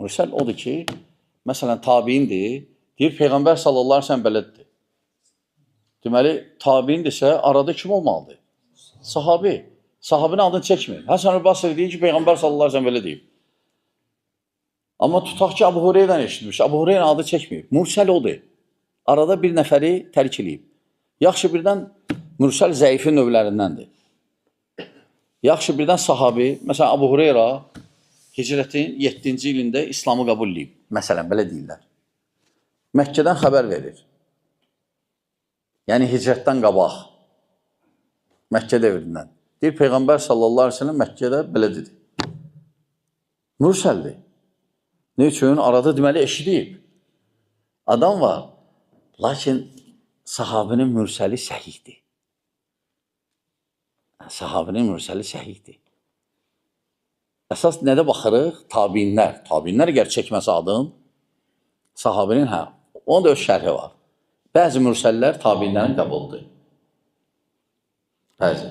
Mürsəl odur ki, məsələn, tabiindir, deyir, Peyğəmbər sallallahu aleyhi ve sellem belədir. Deməli, tabiindirsə, arada kim olmalıdır? Sahabi. Sahabinin adını çəkmir. Həsən Basri deyir ki, Peyğəmbər sallallahu aleyhi ve sellem belə deyib. Amma tutaq ki, Əbu Hüreyrədən eşitmiş, Əbu Hüreyrənin adı çəkmir. Mürsəl odur. Arada bir nəfəri tərk eləyib. Yaxşı birdən mürsəl zəifin növlərindəndir. Yaxşı birdən sahabi, məsələn, Əbu Hüreyrə hicrətin 7-ci ilində İslamı qəbul edib. Məsələn, belə deyirlər. Məkkədən xəbər verir. Yəni, hicrətdən qabaq. Məkkə devrindən. Deyir, Peyğəmbər sallallahu aleyhi ve sellem Məkkədə belə dedi. Mürsəldir. Ne üçün? Arada deməli eşidib. Adam var. Lakin sahabinin mürsəli səhihdir. Sahabinin mürsəli səhihdir. Əsas nədə baxırıq? Tabinlər. Tabinlər əgər çəkməsə adın, sahabinin onun da öz şərhi var. Bəzi mürsəllər tabinlərin qəbuldur. Bəzi.